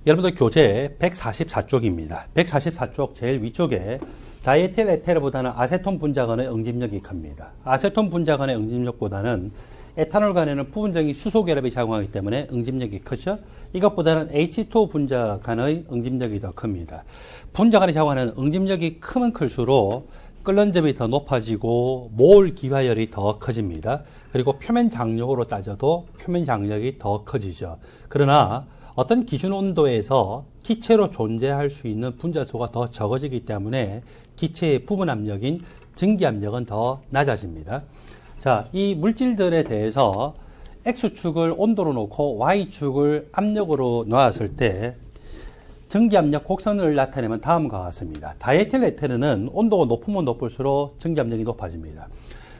여러분들 교재 144쪽입니다. 144쪽 제일 위쪽에 다이에틸 에테르보다는 아세톤 분자간의 응집력이 큽니다. 아세톤 분자간의 응집력보다는 에탄올 간에는 부분적인 수소 결합이 작용하기 때문에 응집력이 크죠. 이것보다는 H2O 분자간의 응집력이 더 큽니다. 분자간이 작용하는 응집력이 크면 클수록 끓는 점이 더 높아지고 몰 기화열이 더 커집니다. 그리고 표면 장력으로 따져도 표면 장력이 더 커지죠. 그러나 어떤 기준 온도에서 기체로 존재할 수 있는 분자수가 더 적어지기 때문에 기체의 부분 압력인 증기 압력은 더 낮아집니다. 자, 이 물질들에 대해서 X축을 온도로 놓고 Y축을 압력으로 놓았을 때 증기압력 곡선을 나타내면 다음과 같습니다. 다이에틸 에테르는 온도가 높으면 높을수록 증기압력이 높아집니다.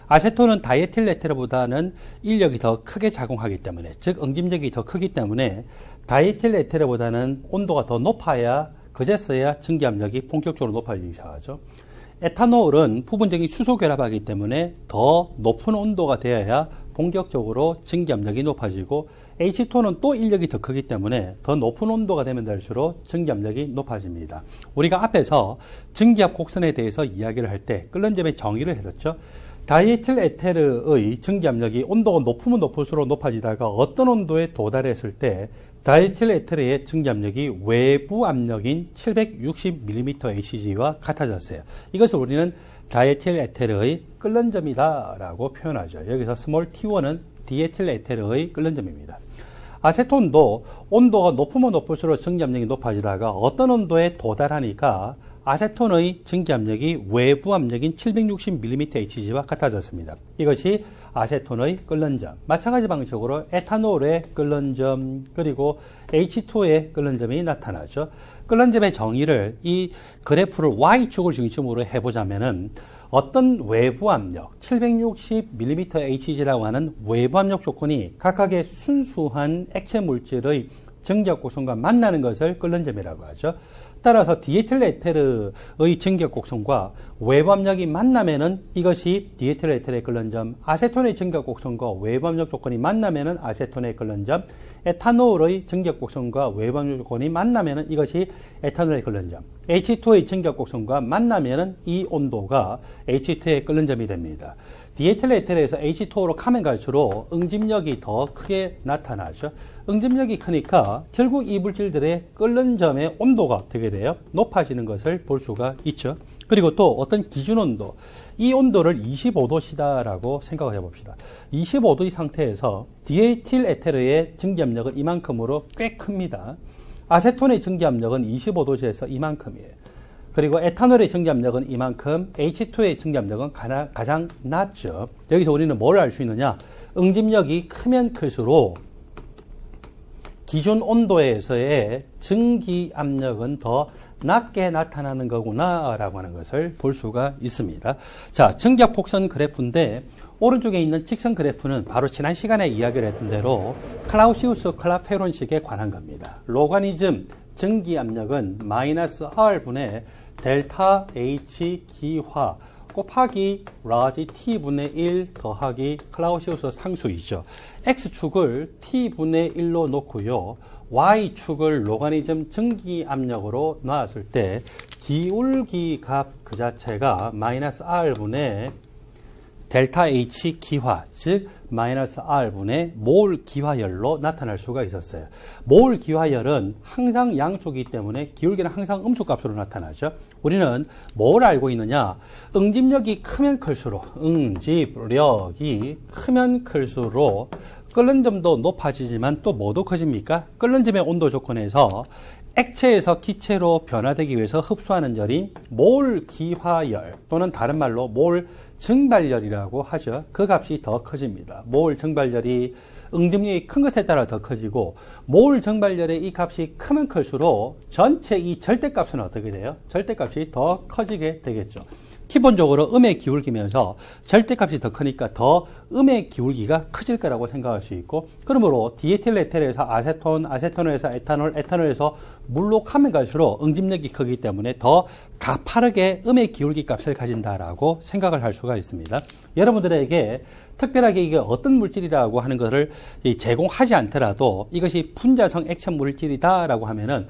아세톤은 다이에틸 에테르보다는 인력이 더 크게 작용하기 때문에, 즉 응집력이 더 크기 때문에 다이에틸 에테르보다는 온도가 더 높아야, 그제서야 증기압력이 본격적으로 높아지기 시작하죠. 에탄올은 부분적인 수소 결합하기 때문에 더 높은 온도가 되어야 본격적으로 증기압력이 높아지고, H2는 또 인력이 더 크기 때문에 더 높은 온도가 되면 될수록 증기압력이 높아집니다. 우리가 앞에서 증기압 곡선에 대해서 이야기를 할 때 끓는 점의 정의를 했었죠. 다이에틸 에테르의 증기압력이 온도가 높으면 높을수록 높아지다가 어떤 온도에 도달했을 때 다이에틸 에테르의 증기압력이 외부 압력인 760mmHg와 같아졌어요. 이것을 우리는 다이에틸 에테르의 끓는 점이다 라고 표현하죠. 여기서 스몰 t1은 디에틸 에테르의 끓는 점입니다. 아세톤도 온도가 높으면 높을수록 증기압력이 높아지다가 어떤 온도에 도달하니까 아세톤의 증기압력이 외부 압력인 760mmHg와 같아졌습니다. 이것이 아세톤의 끓는 점. 마찬가지 방식으로 에탄올의 끓는 점, 그리고 H2의 끓는 점이 나타나죠. 끓는 점의 정의를 이 그래프를 Y축을 중심으로 해보자면은 어떤 외부 압력, 760mmHg라고 하는 외부 압력 조건이 각각의 순수한 액체 물질의 증기압 곡선과 만나는 것을 끓는 점이라고 하죠. 따라서 디에틸 에테르의 증기압 곡선과 외부 압력이 만나면은 이것이 디에틸 에테르의 끓는 점, 아세톤의 증기압 곡선과 외부 압력 조건이 만나면은 아세톤의 끓는 점, 에탄올의 증기압 곡선과 외부 압력 조건이 만나면은 이것이 에탄올의 끓는 점, H2의 증기압 곡선과 만나면은 이 온도가 H2의 끓는 점이 됩니다. 디에틸 에테르에서 H2O로 가면 갈수록 응집력이 더 크게 나타나죠. 응집력이 크니까 결국 이 물질들의 끓는 점의 온도가 되게 돼요. 높아지는 것을 볼 수가 있죠. 그리고 또 어떤 기준 온도, 이 온도를 25도시다라고 생각을 해봅시다. 25도의 상태에서 디에틸 에테르의 증기압력은 이만큼으로 꽤 큽니다. 아세톤의 증기압력은 25도시에서 이만큼이에요. 그리고 에탄올의 증기압력은 이만큼, H2의 증기압력은 가장 낮죠. 여기서 우리는 뭘 알 수 있느냐? 응집력이 크면 클수록 기준 온도에서의 증기압력은 더 낮게 나타나는 거구나 라고 하는 것을 볼 수가 있습니다. 자, 증기압 곡선 그래프인데 오른쪽에 있는 직선 그래프는 바로 지난 시간에 이야기를 했던 대로 클라우시우스 클라페론식에 관한 겁니다. 로가리즘 증기압력은 마이너스 R분의 델타 H 기화 곱하기 라지 T분의 1 더하기 클라우시우스 상수이죠. X축을 T분의 1로 놓고요. Y축을 로가리즘 증기압력으로 놨을 때 기울기 값 그 자체가 마이너스 R분의 델타 H 기화, 즉 마이너스 R분의 몰 기화열로 나타날 수가 있었어요. 몰 기화열은 항상 양수이기 때문에 기울기는 항상 음수값으로 나타나죠. 우리는 뭘 알고 있느냐? 응집력이 크면 클수록, 응집력이 크면 클수록 끓는 점도 높아지지만 또 뭐도 커집니까? 끓는 점의 온도 조건에서 액체에서 기체로 변화되기 위해서 흡수하는 열인 몰 기화열 또는 다른 말로 몰 증발열이라고 하죠. 그 값이 더 커집니다. 몰 증발열이 응집력이 큰 것에 따라 더 커지고, 몰 증발열의 이 값이 크면 클수록 전체 이 절대값은 어떻게 돼요? 절대값이 더 커지게 되겠죠. 기본적으로 음의 기울기면서 절대값이 더 크니까 더 음의 기울기가 커질 거라고 생각할 수 있고, 그러므로 디에틸 에테르에서 아세톤, 아세톤에서 에탄올, 에탄올에서 물로 가면 갈수록 응집력이 크기 때문에 더 가파르게 음의 기울기 값을 가진다라고 생각을 할 수가 있습니다. 여러분들에게 특별하게 이게 어떤 물질이라고 하는 것을 제공하지 않더라도 이것이 분자성 액체 물질이다라고 하면은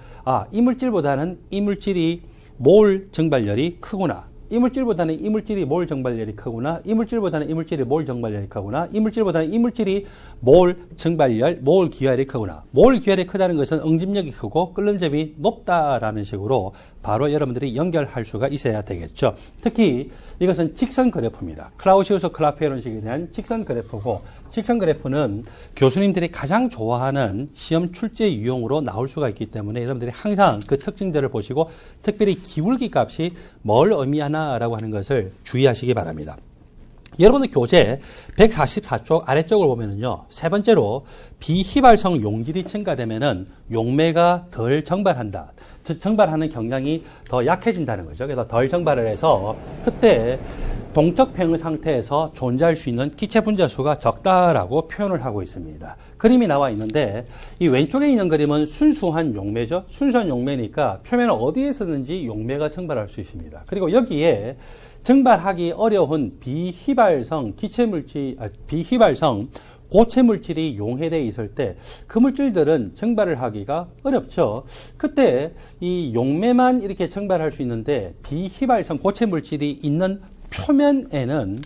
이 물질보다는 이 물질이 몰 증발열이 크구나. 이 물질보다는 이 물질이 몰 증발열이 크구나. 이 물질보다는 이 물질이 몰 증발열이 크구나. 이 물질보다는 이 물질이 몰 증발열, 몰 기하열이 크구나. 몰 기하열이 크다는 것은 응집력이 크고 끓는점이 높다라는 식으로 바로 여러분들이 연결할 수가 있어야 되겠죠. 특히 이것은 직선 그래프입니다. 클라우시우스 클라페론식에 대한 직선 그래프고, 직선 그래프는 교수님들이 가장 좋아하는 시험 출제 유형으로 나올 수가 있기 때문에 여러분들이 항상 그 특징들을 보시고 특별히 기울기 값이 뭘 의미하나라고 하는 것을 주의하시기 바랍니다. 여러분들 교재 144쪽 아래쪽을 보면은요, 세 번째로 비휘발성 용질이 증가되면은 용매가 덜 증발한다. 즉, 증발하는 경향이 더 약해진다는 거죠. 그래서 덜 증발을 해서 그때 동적 평형 상태에서 존재할 수 있는 기체 분자 수가 적다라고 표현을 하고 있습니다. 그림이 나와 있는데 이 왼쪽에 있는 그림은 순수한 용매죠. 순수한 용매니까 표면 어디에서든지 용매가 증발할 수 있습니다. 그리고 여기에 증발하기 어려운 비휘발성 비휘발성 고체 물질이 용해되어 있을 때 그 물질들은 증발을 하기가 어렵죠. 그때 이 용매만 이렇게 증발할 수 있는데 비휘발성 고체 물질이 있는 표면에는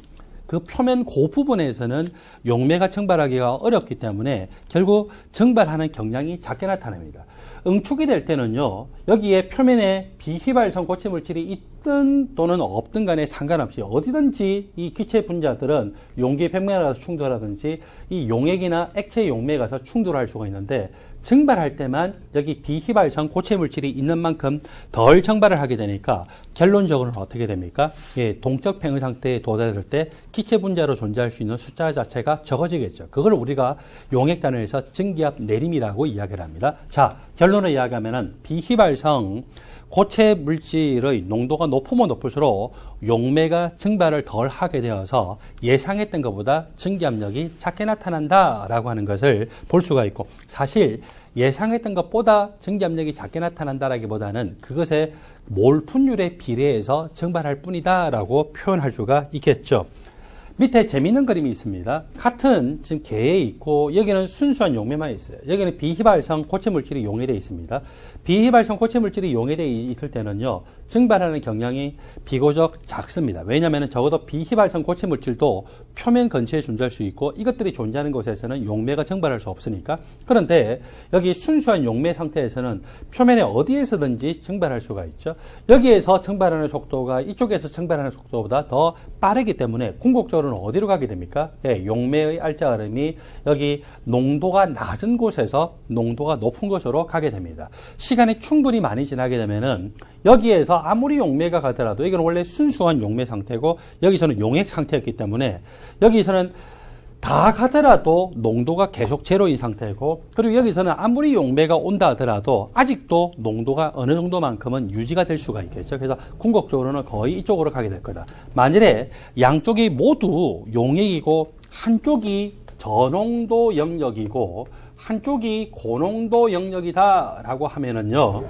그 표면 그 부분에서는 용매가 증발하기가 어렵기 때문에 결국 증발하는 경향이 작게 나타납니다. 응축이 될 때는요, 여기에 표면에 비휘발성 고체 물질이 있든 또는 없든 간에 상관없이 어디든지 이 기체 분자들은 용기 평면에 가서 충돌하든지 이 용액이나 액체 용매에 가서 충돌할 수가 있는데, 증발할 때만 여기 비휘발성 고체 물질이 있는 만큼 덜 증발을 하게 되니까 결론적으로는 어떻게 됩니까? 동적 평형 상태에 도달할 때 기체 분자로 존재할 수 있는 숫자 자체가 적어지겠죠. 그걸 우리가 용액 단위에서 증기압 내림이라고 이야기를 합니다. 자, 결론을 이야기하면은 비휘발성 고체 물질의 농도가 높으면 높을수록 용매가 증발을 덜 하게 되어서 예상했던 것보다 증기압력이 작게 나타난다라고 하는 것을 볼 수가 있고, 사실 예상했던 것보다 증기압력이 작게 나타난다라기보다는 그것의 몰 분율에 비례해서 증발할 뿐이다라고 표현할 수가 있겠죠. 밑에 재미있는 그림이 있습니다. 같은 지금 개에 있고 여기는 순수한 용매만 있어요. 여기는 비휘발성 고체 물질이 용해되어 있습니다. 비휘발성 고체 물질이 용해되어 있을 때는요, 증발하는 경향이 비교적 작습니다. 왜냐하면 적어도 비휘발성 고체 물질도 표면 근처에 존재할 수 있고 이것들이 존재하는 곳에서는 용매가 증발할 수 없으니까. 그런데 여기 순수한 용매 상태에서는 표면에 어디에서든지 증발할 수가 있죠. 여기에서 증발하는 속도가 이쪽에서 증발하는 속도보다 더 빠르기 때문에 궁극적으로는 어디로 가게 됩니까? 용매의 알짜름이 여기 농도가 낮은 곳에서 농도가 높은 곳으로 가게 됩니다. 시간이 충분히 많이 지나게 되면은 여기에서 아무리 용매가 가더라도 이건 원래 순수한 용매 상태고 여기서는 용액 상태였기 때문에 여기서는 다 가더라도 농도가 계속 제로인 상태고, 그리고 여기서는 아무리 용매가 온다 하더라도 아직도 농도가 어느 정도만큼은 유지가 될 수가 있겠죠. 그래서 궁극적으로는 거의 이쪽으로 가게 될 거다. 만일에 양쪽이 모두 용액이고 한쪽이 저농도 영역이고 한쪽이 고농도 영역이다라고 하면은요,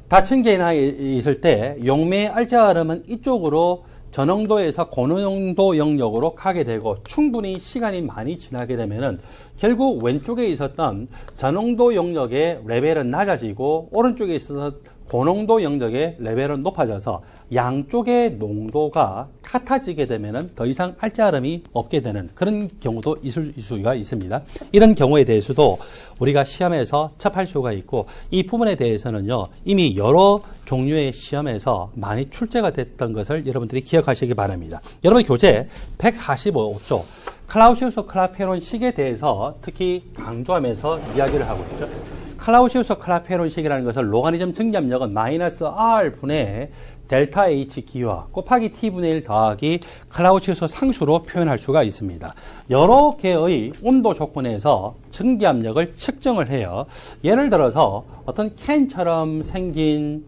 닫힌 개나 있을 때 용매의 알짜름은 이쪽으로 저농도에서 고농도 영역으로 가게 되고 충분히 시간이 많이 지나게 되면은 결국 왼쪽에 있었던 저농도 영역의 레벨은 낮아지고 오른쪽에 있었던 고농도 영역의 레벨은 높아져서 양쪽의 농도가 같아지게 되면은 더 이상 알짜름이 없게 되는 그런 경우도 있을 수가 있습니다. 이런 경우에 대해서도 우리가 시험에서 접할 수가 있고, 이 부분에 대해서는요, 이미 여러 종류의 시험에서 많이 출제가 됐던 것을 여러분들이 기억하시기 바랍니다. 여러분 교재 145쪽 클라우시우스 클라페론식에 대해서 특히 강조하면서 이야기를 하고 있죠. 클라우시우스 클라페론식이라는 것을 로가리즘 증기압력은 마이너스 R분의 델타 H 기화 곱하기 T분의 1 더하기 클라우시우스 상수로 표현할 수가 있습니다. 여러 개의 온도 조건에서 증기압력을 측정을 해요. 예를 들어서 어떤 캔처럼 생긴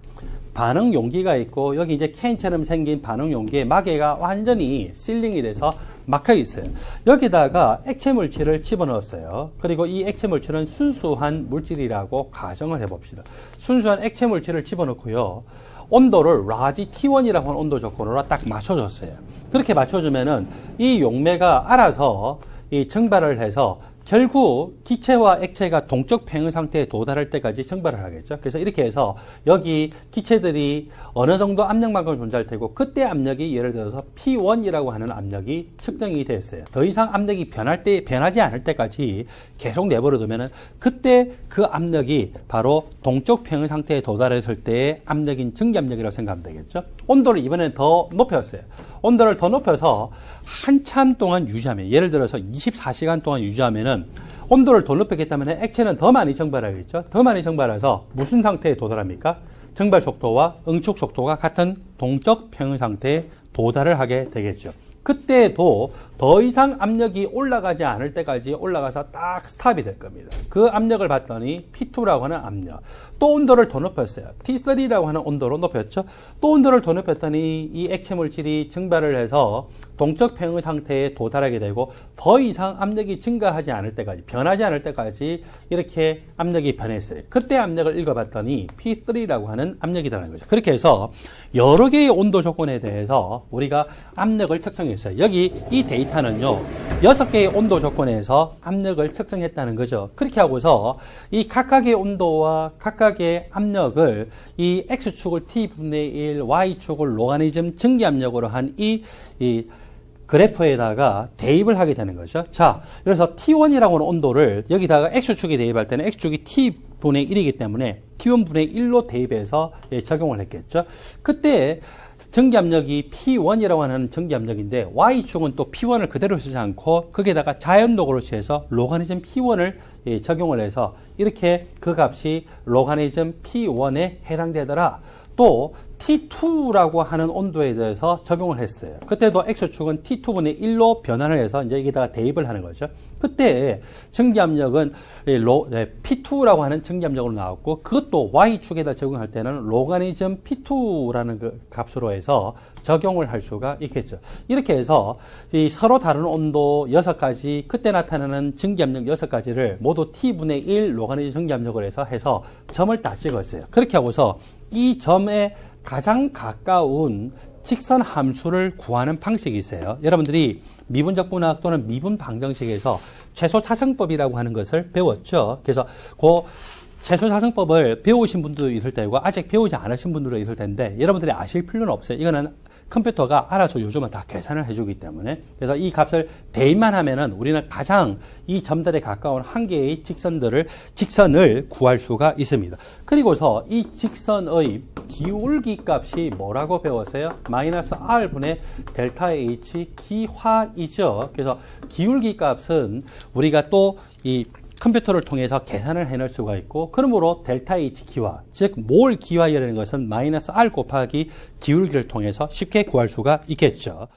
반응 용기가 있고 여기 이제 캔처럼 생긴 반응 용기에 마개가 완전히 실링이 돼서 막혀 있어요. 여기다가 액체 물질을 집어넣었어요. 그리고 이 액체 물질은 순수한 물질이라고 가정을 해봅시다. 순수한 액체 물질을 집어넣고요. 온도를 라지 T1이라고 하는 온도 조건으로 딱 맞춰줬어요. 그렇게 맞춰주면은 이 용매가 알아서 이 증발을 해서 결국 기체와 액체가 동적 평형 상태에 도달할 때까지 증발을 하겠죠. 그래서 이렇게 해서 여기 기체들이 어느 정도 압력만큼 존재할 테고 그때 압력이 예를 들어서 P1이라고 하는 압력이 측정이 됐어요. 더 이상 압력이 변하지 않을 때까지 계속 내버려 두면은 그때 그 압력이 바로 동적 평형 상태에 도달했을 때의 압력인 증기압력이라고 생각하면 되겠죠. 온도를 이번엔 더 높였어요. 온도를 더 높여서 한참 동안 유지하면, 예를 들어서 24시간 동안 유지하면은 온도를 더 높였겠다면 액체는 더 많이 증발하겠죠. 더 많이 증발해서 무슨 상태에 도달합니까? 증발 속도와 응축 속도가 같은 동적 평형 상태에 도달을 하게 되겠죠. 그때도 더 이상 압력이 올라가지 않을 때까지 올라가서 딱 스탑이 될 겁니다. 그 압력을 봤더니 P2라고 하는 압력. 또 온도를 더 높였어요. T3라고 하는 온도로 높였죠. 또 온도를 더 높였더니 이 액체 물질이 증발을 해서 동적 평형 상태에 도달하게 되고 더 이상 압력이 증가하지 않을 때까지, 변하지 않을 때까지 이렇게 압력이 변했어요. 그때 압력을 읽어봤더니 P3라고 하는 압력이라는 거죠. 그렇게 해서 여러 개의 온도 조건에 대해서 우리가 압력을 측정했어요. 여기 이 데이터는요, 6개의 온도 조건에서 압력을 측정했다는 거죠. 그렇게 하고서 이 각각의 온도와 각각의 압력을 이 X축을 T분의 1, Y축을 로가리즘 증기압력으로 한 이 그래프에다가 대입을 하게 되는 거죠. 자, 그래서 T1이라고 하는 온도를 여기다가 X축에 대입할 때는 X축이 T분의 1이기 때문에 T1분의 1로 대입해서 적용을 했겠죠. 그때 증기압력이 P1이라고 하는 증기압력인데 Y축은 또 P1을 그대로 쓰지 않고 거기에다가 자연독으로 취해서 로가리즘 P1을 적용을 해서 이렇게 그 값이 로가리즘 P1에 해당되더라. 또 T2라고 하는 온도에 대해서 적용을 했어요. 그때도 X축은 T2분의 1로 변환을 해서 이제 여기다가 대입을 하는 거죠. 그때 증기압력은 P2라고 하는 증기압력으로 나왔고 그것도 Y축에다 적용할 때는 로가리즘 P2라는 그 값으로 해서 적용을 할 수가 있겠죠. 이렇게 해서 이 서로 다른 온도 6가지, 그때 나타나는 증기압력 6가지를 모두 T분의 1 로가리즘 증기압력으로 해서 점을 딱 찍었어요. 그렇게 하고서 이 점에 가장 가까운 직선 함수를 구하는 방식이 있어요. 여러분들이 미분적 분학 또는 미분 방정식에서 최소 차승법이라고 하는 것을 배웠죠. 그래서 그 최소 차승법을 배우신 분도 있을 테고 아직 배우지 않으신 분들도 있을 텐데 여러분들이 아실 필요는 없어요. 이거는 컴퓨터가 알아서 요즘은 다 계산을 해주기 때문에. 그래서 이 값을 대입만 하면은 우리는 가장 이 점들에 가까운 한 개의 직선을 구할 수가 있습니다. 그리고서 이 직선의 기울기 값이 뭐라고 배웠어요? 마이너스 R분의 델타 H 기화이죠. 그래서 기울기 값은 우리가 또 이 컴퓨터를 통해서 계산을 해낼 수가 있고, 그러므로 델타 H 기화, 즉 몰 기화이라는 것은 마이너스 R 곱하기 기울기를 통해서 쉽게 구할 수가 있겠죠.